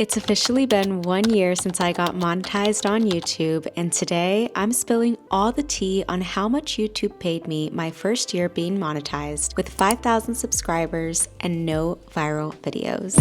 It's officially been 1 year since I got monetized on YouTube, and today I'm spilling all the tea on how much YouTube paid me my first year being monetized with 5,000 subscribers and no viral videos.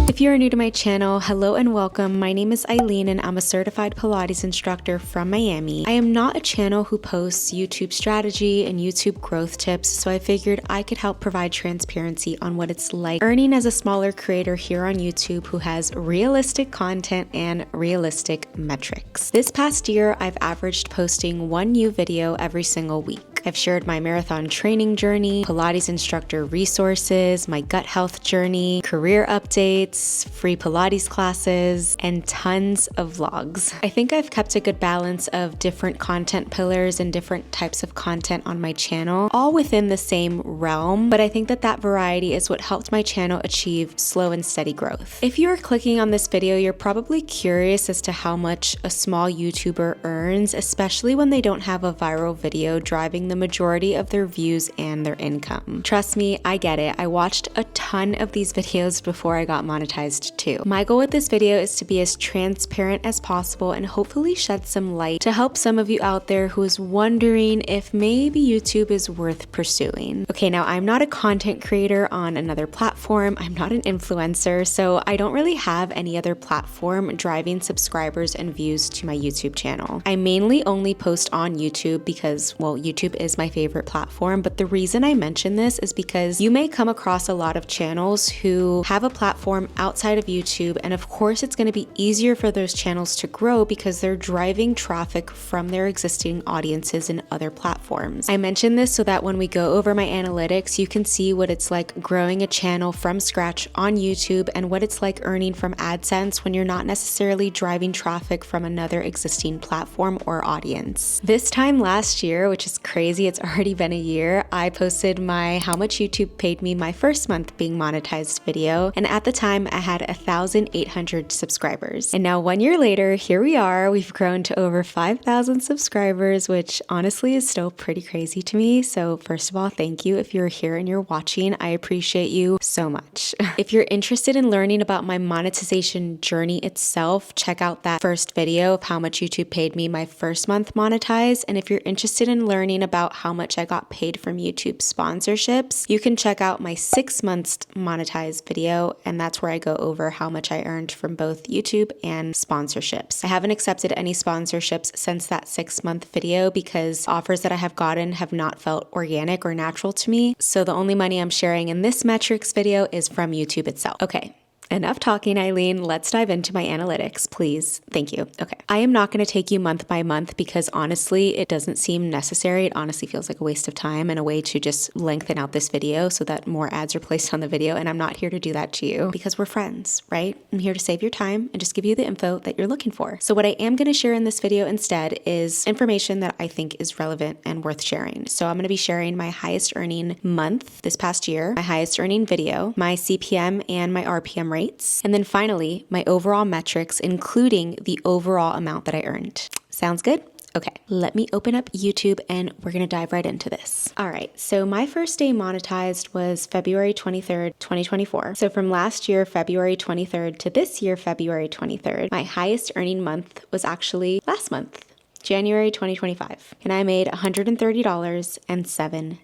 If you are new to my channel, hello and welcome. My name is Eileen and I'm a certified Pilates instructor from Miami. I am not a channel who posts YouTube strategy and YouTube growth tips, so I figured I could help provide transparency on what it's like earning as a smaller creator here on YouTube who has realistic content and realistic metrics. This past year, I've averaged posting one new video every single week. I've shared my marathon training journey, Pilates instructor resources, my gut health journey, career updates, free Pilates classes, and tons of vlogs. I think I've kept a good balance of different content pillars and different types of content on my channel, all within the same realm, but I think that variety is what helped my channel achieve slow and steady growth. If you are clicking on this video, you're probably curious as to how much a small YouTuber earns, especially when they don't have a viral video driving the majority of their views and their income. Trust me, I get it. I watched a ton of these videos before I got monetized too. My goal with this video is to be as transparent as possible and hopefully shed some light to help some of you out there who is wondering if maybe YouTube is worth pursuing. Okay, now I'm not a content creator on another platform. I'm not an influencer, so I don't really have any other platform driving subscribers and views to my YouTube channel. I mainly only post on YouTube because, well, YouTube is my favorite platform, but the reason I mention this is because you may come across a lot of channels who have a platform outside of YouTube, and of course it's going to be easier for those channels to grow because they're driving traffic from their existing audiences in other platforms. I mention this so that when we go over my analytics, you can see what it's like growing a channel from scratch on YouTube and what it's like earning from AdSense when you're not necessarily driving traffic from another existing platform or audience. This time last year, which is crazy, it's already been a year, I posted my how much YouTube paid me my first month being monetized video, and at the time I had 1,800 subscribers. And now 1 year later, here we are, we've grown to over 5,000 subscribers, which honestly is still pretty crazy to me. So first of all, thank you if you're here and you're watching. I appreciate you so much. If you're interested in learning about my monetization journey itself, check out that first video of how much YouTube paid me my first month monetized. And if you're interested in learning about how much I got paid from YouTube sponsorships, you can check out my 6 months monetized video, and that's where I go over how much I earned from both YouTube and sponsorships. I haven't accepted any sponsorships since that 6-month video because offers that I have gotten have not felt organic or natural to me, so the only money I'm sharing in this metrics video is from YouTube itself. Okay. Enough talking, Eileen. Let's dive into my analytics, please. Thank you. Okay. I am not going to take you month by month because honestly, it doesn't seem necessary. It honestly feels like a waste of time and a way to just lengthen out this video so that more ads are placed on the video. And I'm not here to do that to you because we're friends, right? I'm here to save your time and just give you the info that you're looking for. So what I am going to share in this video instead is information that I think is relevant and worth sharing. So I'm going to be sharing my highest earning month this past year, my highest earning video, my CPM and my RPM rates, and then finally, my overall metrics, including the overall amount that I earned. Sounds good? Okay, let me open up YouTube and we're gonna dive right into this. All right, so my first day monetized was February 23rd, 2024. So from last year, February 23rd to this year, February 23rd, my highest earning month was actually last month, January 2025, and I made $130.07.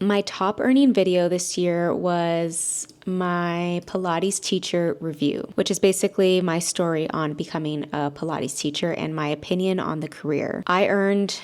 My top earning video this year was my Pilates teacher review, which is basically my story on becoming a Pilates teacher and my opinion on the career. I earned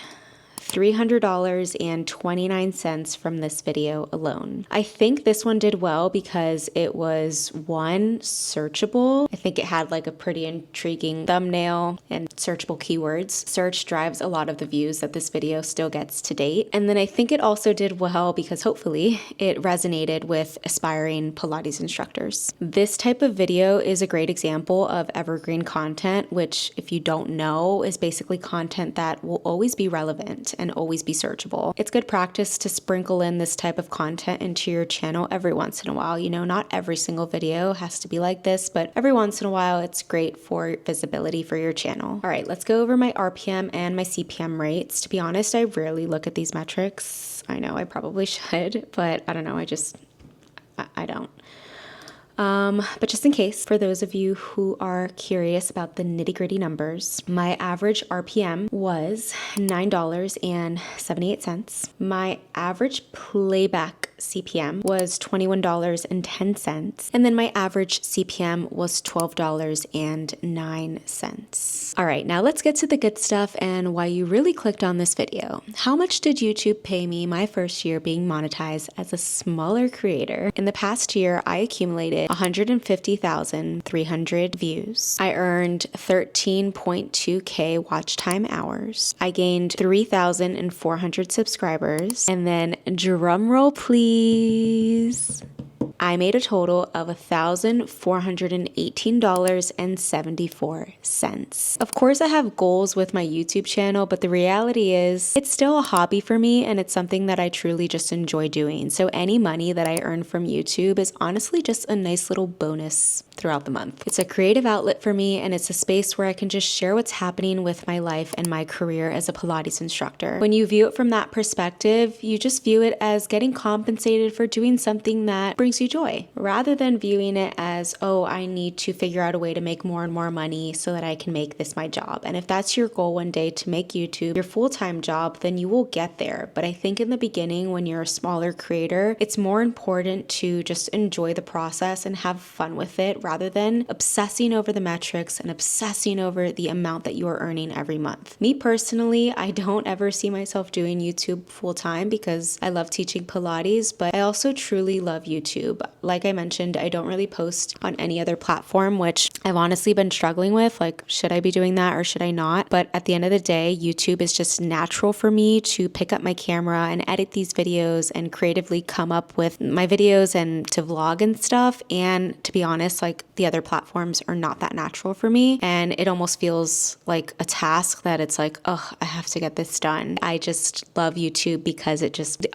$300.29 from this video alone. I think this one did well because it was, one, searchable. I think it had like a pretty intriguing thumbnail and searchable keywords. Search drives a lot of the views that this video still gets to date. And then I think it also did well because hopefully it resonated with aspiring Pilates instructors. This type of video is a great example of evergreen content, which if you don't know is basically content that will always be relevant and always be searchable. It's good practice to sprinkle in this type of content into your channel every once in a while. You know, not every single video has to be like this, but every once in a while it's great for visibility for your channel. All right, let's go over my RPM and my CPM rates. To be honest, I rarely look at these metrics. I know I probably should, but I don't know, I don't. But just in case, for those of you who are curious about the nitty-gritty numbers, my average RPM was $9.78. My average playback CPM was $21.10. And then my average CPM was $12.09. All right, now let's get to the good stuff and why you really clicked on this video. How much did YouTube pay me my first year being monetized as a smaller creator? In the past year, I accumulated 150,300 views. I earned 13.2K watch time hours. I gained 3,400 subscribers. And then drum roll please. I made a total of $1,418.74. Of course, I have goals with my YouTube channel, but the reality is it's still a hobby for me and it's something that I truly just enjoy doing. So any money that I earn from YouTube is honestly just a nice little bonus throughout the month. It's a creative outlet for me and it's a space where I can just share what's happening with my life and my career as a Pilates instructor. When you view it from that perspective, you just view it as getting compensated for doing something that brings you joy, rather than viewing it as, oh, I need to figure out a way to make more and more money so that I can make this my job. And if that's your goal one day, to make YouTube your full-time job, then you will get there. But I think in the beginning, when you're a smaller creator, it's more important to just enjoy the process and have fun with it rather than obsessing over the metrics and obsessing over the amount that you are earning every month. Me personally, I don't ever see myself doing YouTube full-time because I love teaching Pilates, but I also truly love YouTube. Like I mentioned, I don't really post on any other platform, which I've honestly been struggling with. Like, should I be doing that or should I not? But at the end of the day, YouTube is just natural for me to pick up my camera and edit these videos and creatively come up with my videos and to vlog and stuff. And to be honest, like the other platforms are not that natural for me. And it almost feels like a task that it's like, oh, I have to get this done. I just love YouTube because it just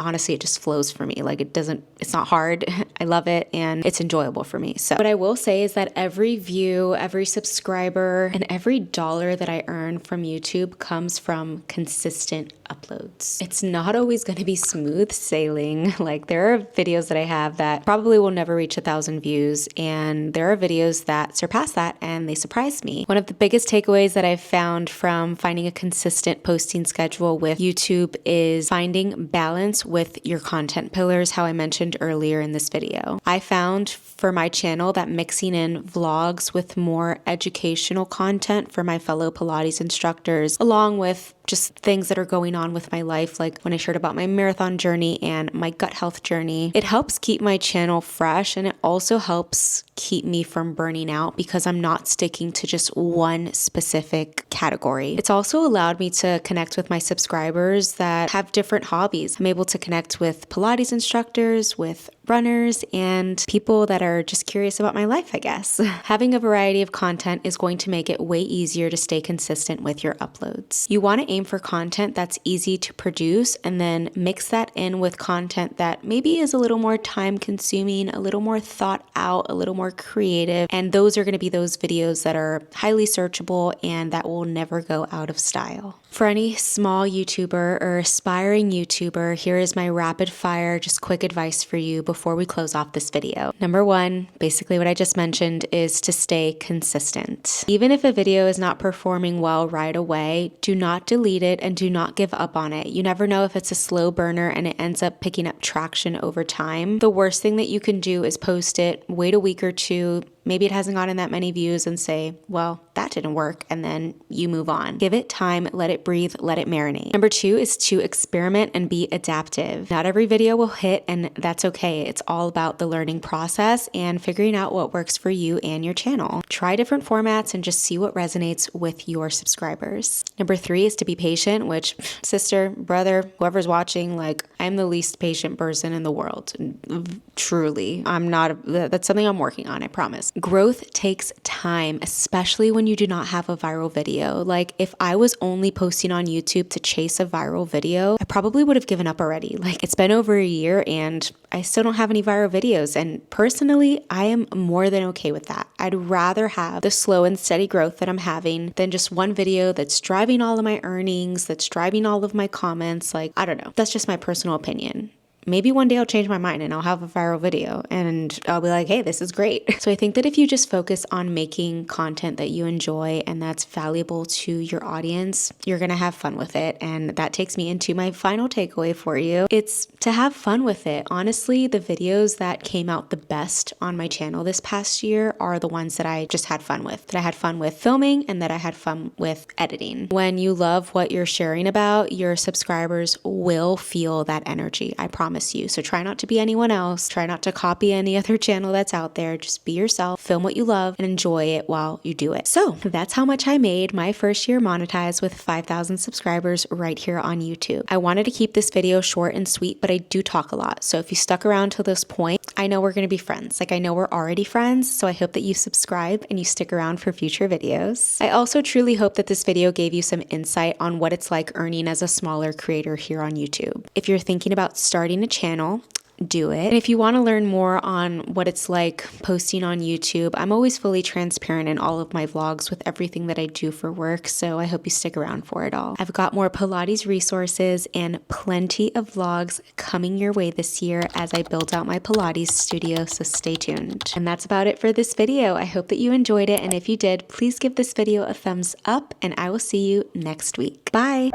flows for me. Like it's not hard. I love it and it's enjoyable for me. So what I will say is that every view, every subscriber, and every dollar that I earn from YouTube comes from consistent uploads. It's not always going to be smooth sailing. Like there are videos that I have that probably will never reach 1,000 views, and there are videos that surpass that and they surprise me. One of the biggest takeaways that I've found from finding a consistent posting schedule with YouTube is finding balance with your content pillars, how I mentioned earlier in this video. I found for my channel that mixing in vlogs with more educational content for my fellow Pilates instructors, along with just things that are going on with my life, like when I shared about my marathon journey and my gut health journey, it helps keep my channel fresh and it also helps keep me from burning out because I'm not sticking to just one specific category. It's also allowed me to connect with my subscribers that have different hobbies. I'm able to connect with Pilates instructors, with runners, and people that are just curious about my life, I guess. Having a variety of content is going to make it way easier to stay consistent with your uploads. You want to aim for content that's easy to produce and then mix that in with content that maybe is a little more time consuming, a little more thought out, a little more creative. And those are going to be those videos that are highly searchable and that will never go out of style. For any small YouTuber or aspiring YouTuber, here is my rapid fire, just quick advice for you before we close off this video. Number one, basically what I just mentioned, is to stay consistent. Even if a video is not performing well right away, do not delete it and do not give up on it. You never know if it's a slow burner and it ends up picking up traction over time. The worst thing that you can do is post it, wait a week or two, maybe it hasn't gotten that many views and say, well, that didn't work, and then you move on. Give it time, let it breathe, let it marinate. Number two is to experiment and be adaptive. Not every video will hit, and that's okay. It's all about the learning process and figuring out what works for you and your channel. Try different formats and just see what resonates with your subscribers. Number three is to be patient, which sister, brother, whoever's watching, like I'm the least patient person in the world. Truly. That's something I'm working on, I promise. Growth takes time, especially when you do not have a viral video. Like if I was only posting on YouTube to chase a viral video, I probably would have given up already. Like it's been over a year and I still don't have any viral videos. And personally, I am more than okay with that. I'd rather have the slow and steady growth that I'm having than just one video that's driving all of my earnings, that's driving all of my comments. Like, I don't know. That's just my personal opinion. maybe one day I'll change my mind and I'll have a viral video and I'll be like, hey, this is great. So I think that if you just focus on making content that you enjoy and that's valuable to your audience, you're going to have fun with it. And that takes me into my final takeaway for you. It's to have fun with it. Honestly, the videos that came out the best on my channel this past year are the ones that I just had fun with, that I had fun with filming and that I had fun with editing. When you love what you're sharing about, your subscribers will feel that energy. I promise you. So try not to be anyone else. Try not to copy any other channel that's out there. Just be yourself, film what you love, and enjoy it while you do it. So that's how much I made my first year monetized with 5,000 subscribers right here on YouTube. I wanted to keep this video short and sweet, but I do talk a lot. So if you stuck around till this point, I know we're going to be friends. Like I know we're already friends. So I hope that you subscribe and you stick around for future videos. I also truly hope that this video gave you some insight on what it's like earning as a smaller creator here on YouTube. If you're thinking about starting a channel, do it. And if you want to learn more on what it's like posting on YouTube, I'm always fully transparent in all of my vlogs with everything that I do for work, so I hope you stick around for it all. I've got more Pilates resources and plenty of vlogs coming your way this year as I build out my Pilates studio, so stay tuned. And that's about it for this video. I hope that you enjoyed it, and if you did, please give this video a thumbs up, and I will see you next week. Bye!